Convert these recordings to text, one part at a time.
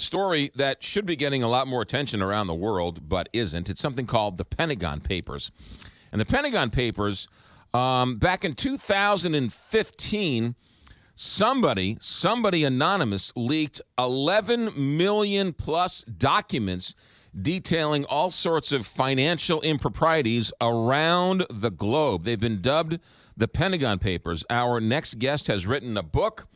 story that should be getting a lot more attention around the world, but isn't. It's something called the Pentagon Papers. And the Pentagon Papers, back in 2015, somebody anonymous leaked 11 million plus documents detailing all sorts of financial improprieties around the globe. They've been dubbed the Pentagon Papers. Our next guest has written a book.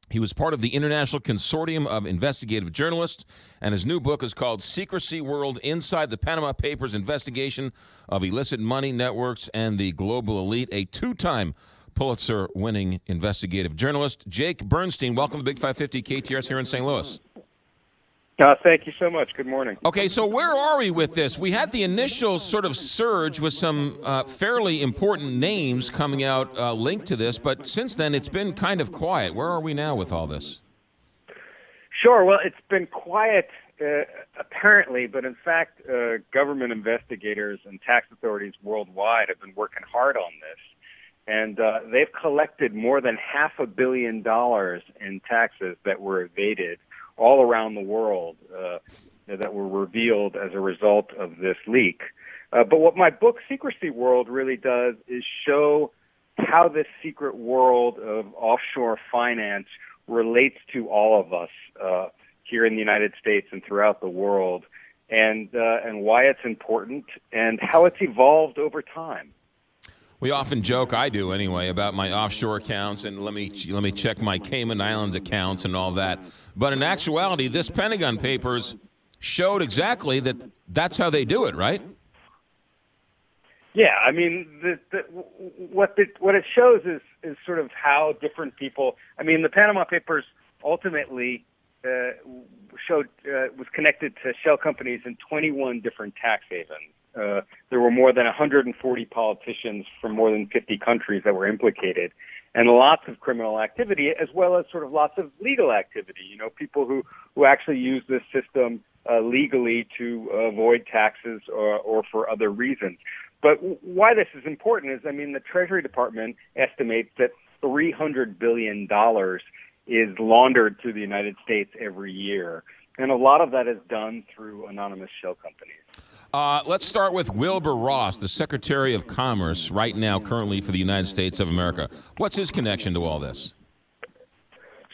He was part of the International Consortium of Investigative Journalists, and his new book is called Secrecy World Inside the Panama Papers Investigation of Illicit Money Networks and the Global Elite. A two-time Pulitzer-winning investigative journalist, Jake Bernstein. Welcome to Big 550 KTRS here in St. Louis. Thank you so much. Good morning. Okay, so where are we with this? We had the initial sort of surge with some fairly important names coming out linked to this, but since then it's been kind of quiet. Where are we now with all this? Sure. Well, it's been quiet apparently, but in fact, government investigators and tax authorities worldwide have been working hard on this. And they've collected more than $500 million in taxes that were evaded all around the world that were revealed as a result of this leak. But what my book, Secrecy World, really does is show how this secret world of offshore finance relates to all of us here in the United States and throughout the world, and why it's important and how it's evolved over time. We often joke, I do anyway, about my offshore accounts and let me check my Cayman Islands accounts and all that. But in actuality, this Pentagon Papers showed exactly that that's how they do it, right? Yeah, I mean, what it shows is sort of how different people. I mean, the Panama Papers ultimately was connected to shell companies in 21 different tax havens. There were more than 140 politicians from more than 50 countries that were implicated, and lots of criminal activity, as well as sort of lots of legal activity. You know, people who actually use this system legally to avoid taxes or for other reasons. But why this is important is, I mean, the Treasury Department estimates that $300 billion is laundered through the United States every year, and a lot of that is done through anonymous shell companies. Let's start with Wilbur Ross, the Secretary of Commerce right now, currently for the United States of America. What's his connection to all this?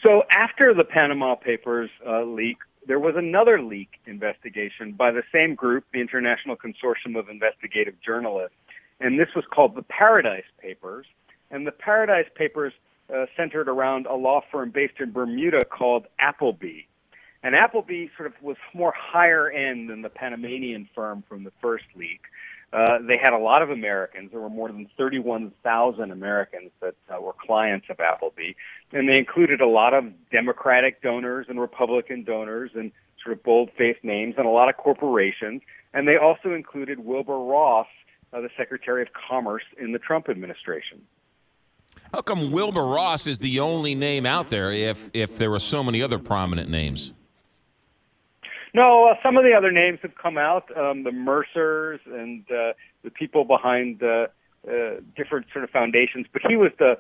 So after the Panama Papers leak, there was another leak investigation by the same group, the International Consortium of Investigative Journalists, and this was called the Paradise Papers. And the Paradise Papers centered around a law firm based in Bermuda called Appleby. And Appleby sort of was more higher end than the Panamanian firm from the first leak. They had a lot of Americans. There were more than 31,000 Americans that were clients of Appleby. And they included a lot of Democratic donors and Republican donors and sort of bold-faced names and a lot of corporations. And they also included Wilbur Ross, the Secretary of Commerce in the Trump administration. How come Wilbur Ross is the only name out there if there were so many other prominent names? No, some of the other names have come out, the Mercers and the people behind different sort of foundations. But he was the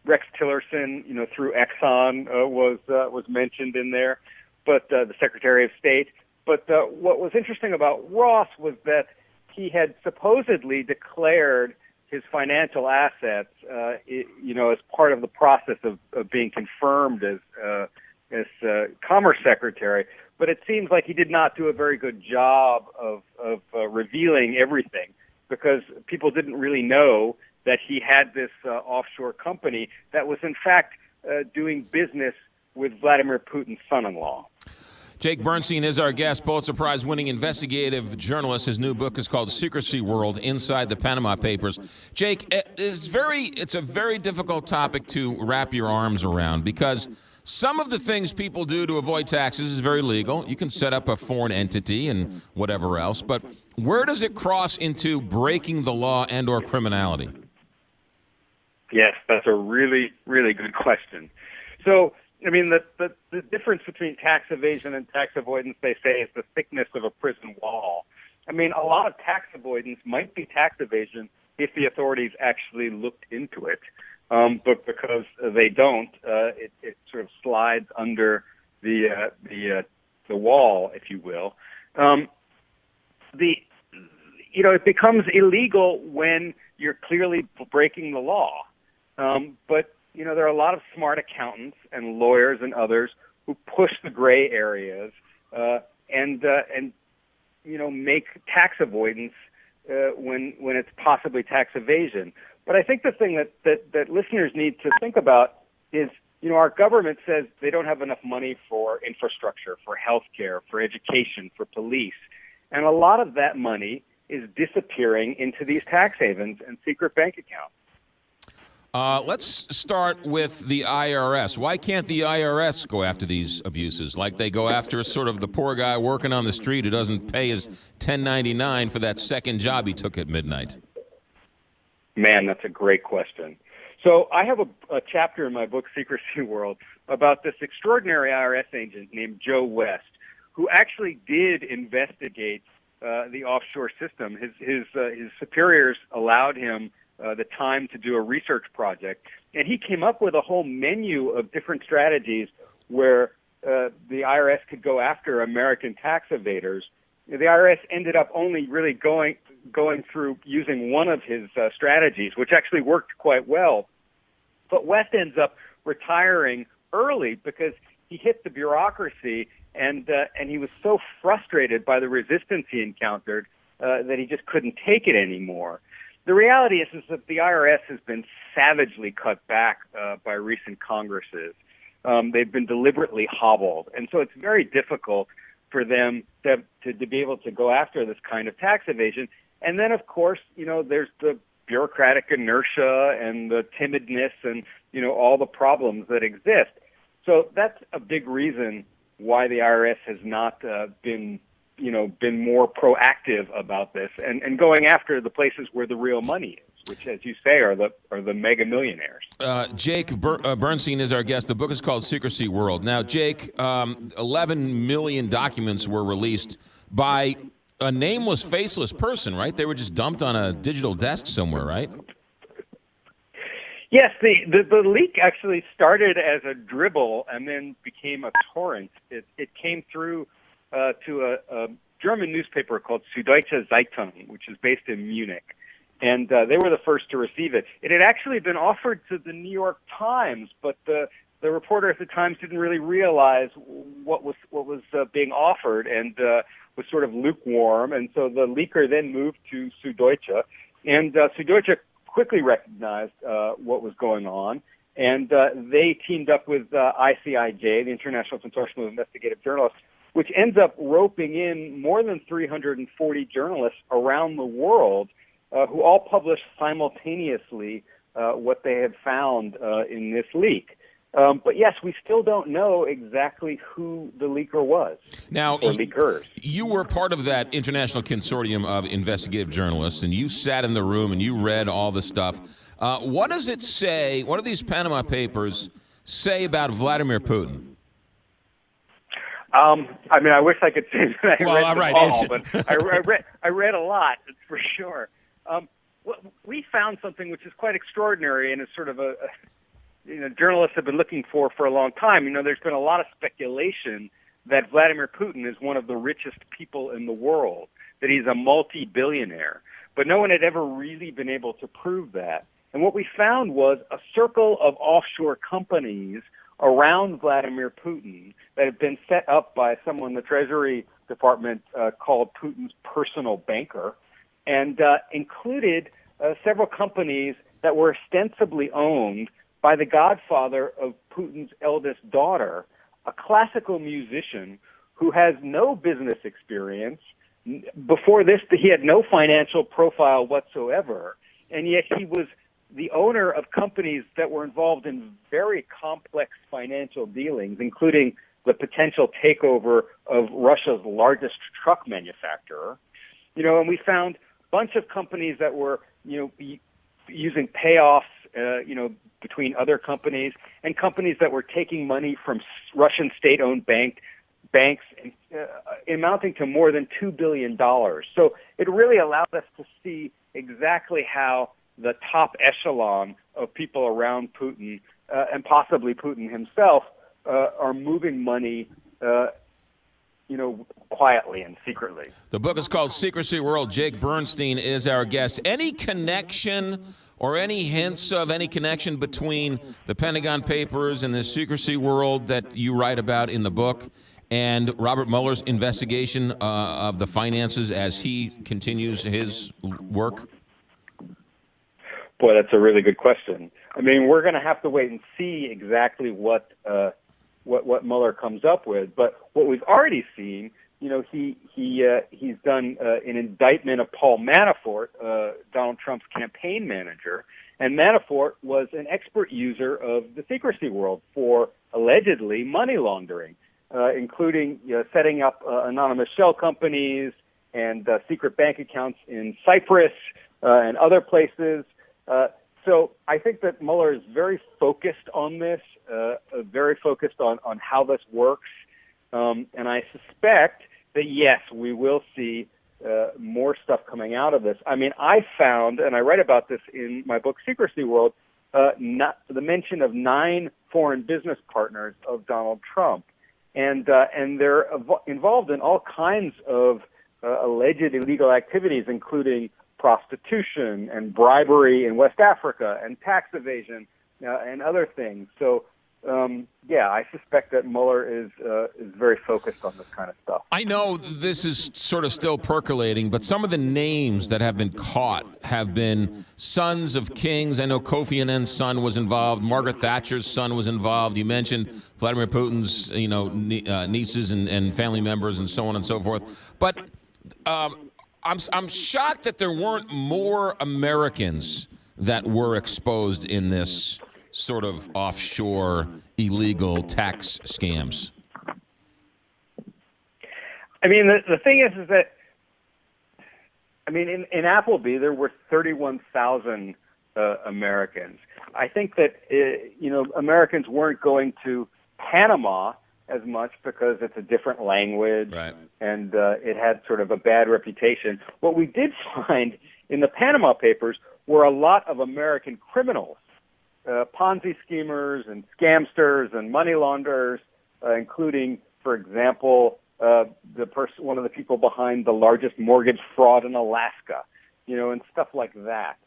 Rex Tillerson, you know, through Exxon was mentioned in there, but the Secretary of State. But what was interesting about Ross was that he had supposedly declared his financial assets, you know, as part of the process of being confirmed as Commerce Secretary. But it seems like he did not do a very good job of revealing everything, because people didn't really know that he had this offshore company that was in fact doing business with Vladimir Putin's son-in-law. Jake Bernstein is our guest, Pulitzer Prize-winning investigative journalist. His new book is called Secrecy World Inside the Panama Papers. Jake, it's a very difficult topic to wrap your arms around, because some of the things people do to avoid taxes is very legal. You can set up a foreign entity and whatever else, but where does it cross into breaking the law and or criminality? Yes, that's a really, really good question. So, I mean, the difference between tax evasion and tax avoidance, they say, is the thickness of a prison wall. I mean, a lot of tax avoidance might be tax evasion if the authorities actually looked into it. But because they don't, it sort of slides under the the wall, if you will. It becomes illegal when you're clearly breaking the law. But there are a lot of smart accountants and lawyers and others who push the gray areas and make tax avoidance when it's possibly tax evasion. But I think the thing that listeners need to think about is, our government says they don't have enough money for infrastructure, for healthcare, for education, for police. And a lot of that money is disappearing into these tax havens and secret bank accounts. Let's start with the IRS. Why can't the IRS go after these abuses like they go after sort of the poor guy working on the street who doesn't pay his 1099 for that second job he took at midnight? Man, that's a great question. So I have a chapter in my book, Secrecy World, about this extraordinary IRS agent named Joe West, who actually did investigate the offshore system. His superiors allowed him the time to do a research project, and he came up with a whole menu of different strategies where the IRS could go after American tax evaders. The IRS ended up only really going through using one of his strategies, which actually worked quite well. But West ends up retiring early because he hit the bureaucracy, and he was so frustrated by the resistance he encountered that he just couldn't take it anymore. The reality is that the IRS has been savagely cut back by recent Congresses. They've been deliberately hobbled, and so it's very difficult for them to be able to go after this kind of tax evasion. And then, of course, there's the bureaucratic inertia and the timidness and, all the problems that exist. So that's a big reason why the IRS has not been more proactive about this and going after the places where the real money is, which, as you say, are the mega millionaires. Jake Bernstein is our guest. The book is called Secrecy World. Now, Jake, 11 million documents were released by a nameless, faceless person, right? They were just dumped on a digital desk somewhere, right? Yes, the leak actually started as a dribble and then became a torrent. It came through to a German newspaper called Süddeutsche Zeitung, which is based in Munich. And they were the first to receive it. It had actually been offered to the New York Times, but the reporter at the Times didn't really realize what was being offered and was sort of lukewarm. And so the leaker then moved to Süddeutsche, and Süddeutsche quickly recognized what was going on, and they teamed up with ICIJ, the International Consortium of Investigative Journalists, which ends up roping in more than 340 journalists around the world who all published simultaneously what they had found in this leak. But yes, we still don't know exactly who the leaker was. Now, or leakers. You were part of that international consortium of investigative journalists, and you sat in the room and you read all the stuff. What does it say? What do these Panama Papers say about Vladimir Putin? I wish I could say that I read right. all, but I read a lot, that's for sure. We found something which is quite extraordinary, and is sort of journalists have been looking for a long time. There's been a lot of speculation that Vladimir Putin is one of the richest people in the world, that he's a multi-billionaire. But no one had ever really been able to prove that. And what we found was a circle of offshore companies around Vladimir Putin that had been set up by someone in the Treasury Department called Putin's personal banker, and included several companies that were ostensibly owned by the godfather of Putin's eldest daughter, a classical musician who has no business experience. Before this, he had no financial profile whatsoever, and yet he was the owner of companies that were involved in very complex financial dealings, including the potential takeover of Russia's largest truck manufacturer. And we found a bunch of companies that were, using payoffs, between other companies, and companies that were taking money from Russian state-owned banks, amounting to more than $2 billion. So it really allowed us to see exactly how the top echelon of people around Putin, and possibly Putin himself, are moving money quietly and secretly. The book is called Secrecy World. Jake Bernstein is our guest. Any connection or any hints of any connection between the Pentagon Papers and the Secrecy World that you write about in the book and Robert Mueller's investigation of the finances as he continues his work? Boy, that's a really good question. I mean, we're going to have to wait and see exactly what Mueller comes up with. But what we've already seen, he's done an indictment of Paul Manafort, Donald Trump's campaign manager, and Manafort was an expert user of the Secrecy World for allegedly money laundering, including setting up anonymous shell companies and secret bank accounts in Cyprus and other places. So I think that Mueller is very focused on this, very focused on how this works. And I suspect that, yes, we will see more stuff coming out of this. I mean, I found, and I write about this in my book, Secrecy World, not the mention of 9 foreign business partners of Donald Trump. And they're involved in all kinds of alleged illegal activities, including prostitution and bribery in West Africa and tax evasion and other things. So, I suspect that Mueller is very focused on this kind of stuff. I know this is sort of still percolating, but some of the names that have been caught have been sons of kings. I know Kofi Annan's son was involved. Margaret Thatcher's son was involved. You mentioned Vladimir Putin's, nieces and family members and so on and so forth. But I'm shocked that there weren't more Americans that were exposed in this sort of offshore illegal tax scams. I mean, the thing is that, I mean, in Appleby, there were 31,000 Americans. I think that, Americans weren't going to Panama as much because it's a different language, right, and it had sort of a bad reputation. What we did find in the Panama Papers were a lot of American criminals, Ponzi schemers and scamsters and money launderers, including, for example, one of the people behind the largest mortgage fraud in Alaska, and stuff like that.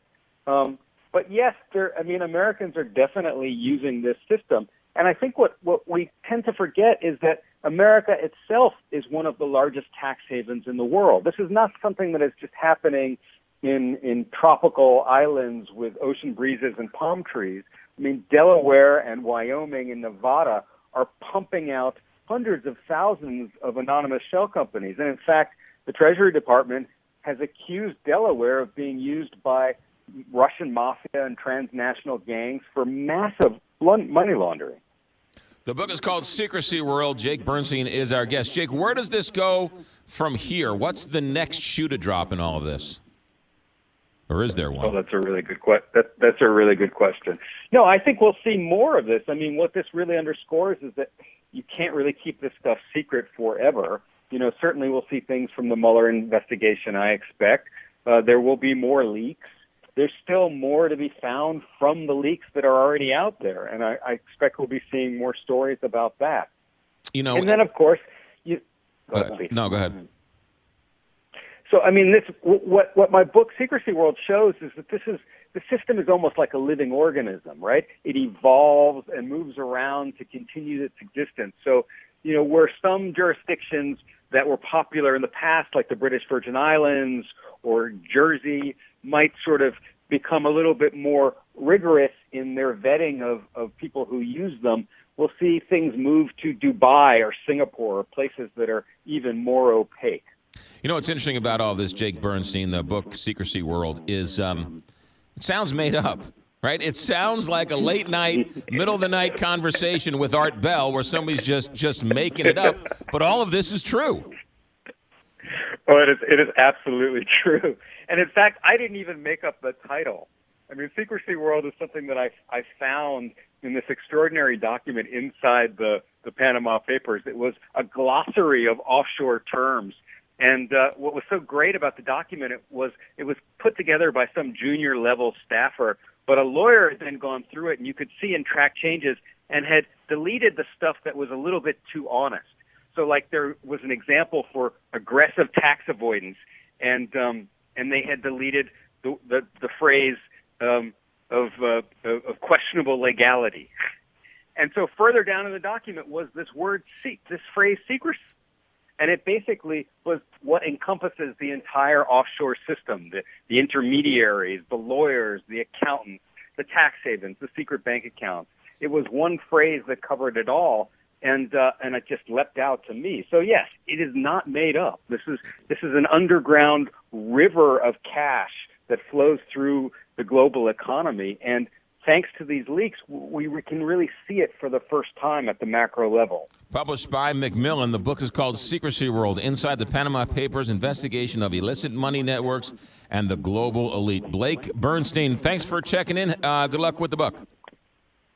But yes, Americans are definitely using this system. And I think what we tend to forget is that America itself is one of the largest tax havens in the world. This is not something that is just happening in tropical islands with ocean breezes and palm trees. I mean, Delaware and Wyoming and Nevada are pumping out hundreds of thousands of anonymous shell companies. And in fact, the Treasury Department has accused Delaware of being used by Russian mafia and transnational gangs for massive money laundering. The book is called Secrecy World. Jake Bernstein is our guest. Jake, where does this go from here? What's the next shoe to drop in all of this? Or is there one? Oh, that's a really good that's a really good question. No, I think we'll see more of this. I mean, what this really underscores is that you can't really keep this stuff secret forever. Certainly we'll see things from the Mueller investigation, I expect. There will be more leaks. There's still more to be found from the leaks that are already out there, and I expect we'll be seeing more stories about that. And then, of course, go ahead. So, I mean, what my book Secrecy World shows is that the system is almost like a living organism, right? It evolves and moves around to continue its existence. So, where some jurisdictions that were popular in the past, like the British Virgin Islands or Jersey, might sort of become a little bit more rigorous in their vetting of people who use them, we'll see things move to Dubai or Singapore or places that are even more opaque. What's interesting about all this, Jake Bernstein, the book Secrecy World, is it sounds made up, right? It sounds like a late night, middle of the night conversation with Art Bell where somebody's just making it up, but all of this is true. Oh, it is absolutely true. And in fact, I didn't even make up the title. I mean, Secrecy World is something that I found in this extraordinary document inside the Panama Papers. It was a glossary of offshore terms. And what was so great about the document it was put together by some junior level staffer, but a lawyer had then gone through it, and you could see and track changes and had deleted the stuff that was a little bit too honest. So, like, there was an example for aggressive tax avoidance, and they had deleted the phrase of questionable legality. And so, further down in the document was this phrase secrecy. And it basically was what encompasses the entire offshore system, the intermediaries, the lawyers, the accountants, the tax havens, the secret bank accounts. It was one phrase that covered it all, and it just leapt out to me. So yes, it is not made up. This is an underground river of cash that flows through the global economy, and thanks to these leaks, we can really see it for the first time at the macro level. Published by Macmillan, the book is called Secrecy World, Inside the Panama Papers, Investigation of Illicit Money Networks and the Global Elite. Blake Bernstein, thanks for checking in. Good luck with the book.